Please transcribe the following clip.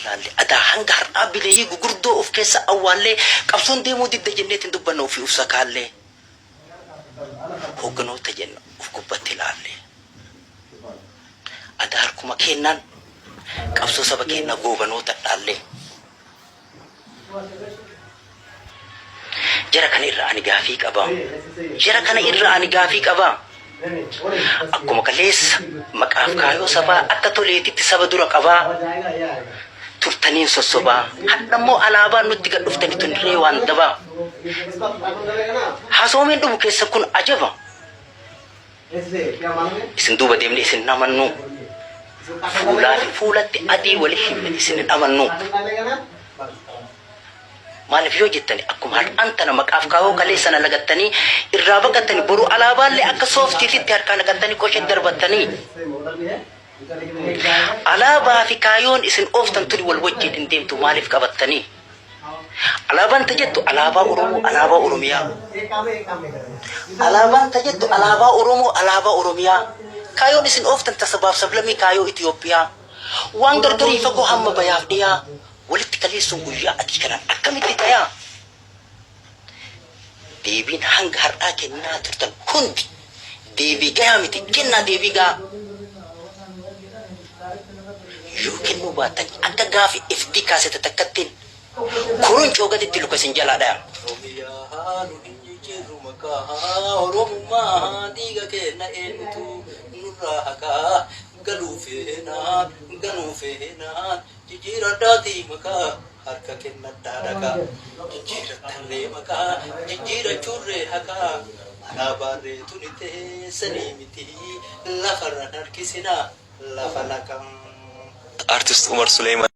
ilaalle adaa hanga har'aa bilee gurguddoo of keessa awwaallee qabsoon deemuu didda jenneetiin dubbanna ofii uf sakaallee hogganoota jenna uf gubbatti ilaalle adaa harkuma kennaan qabsoo saba kennaa goobanoota dhaallee jara kana irraa ani gaafii qaba jara kana irraa ani gaafii qaba akkuma kaleessa maqaaf kaayoo sabaa akka toleetitti saba dura qabaa turtaniin sossobaa hadhammoo alaabaa nutti gad dhuftani tunirree waan dabaa haasawameen dhubu keessa kun ajaba isin duuba deemne isin namannu fuulatti adii wali himne isin amannu maaliif yoo jettani akkuma har'aan tana maqaaf kaayoo kaleessa na lagattanii irraa baqattanii boru alaabaallee akka sooftiititti harkaa naqattanii qoshee darbattanii alaabaa fi kaayoon isin ooftan tuli wal wajjiin hin deemtu maaliif qabattanii alaabaan tajettu alaabaa Oromoo alaabaa Oromiyaa alaabaan tajettu alaabaa Oromoo alaabaa Oromiyaa kaayoon isin ooftan tasabaaf sablamii kaayoo Itoophiyaa waan gargarii fagoo hamma bayaaf dhiyaa walitti kaleessuun guyyaa adii kanaan akkamitti tayaa deebiin hanga har'aa kennaa turtan hundi deebii gahaa miti kennaa deebii gahaa yoo kennuu baatan akka gaafi FD kaasete takkattiin kuruun coogatitti luka isin jalaa dhaya Oromummaa dhiiga kenna eenyutu nurraa haqaa galuu feenaa jijjiiradhaatii makaa harka kennadhaa dhagaa jijjiirattallee makaa jijjiirachuurree haqaa alaabaarree tuni teessanii miti lafarran harkisinaa lafa naqam. Artist Umar Sulaiman.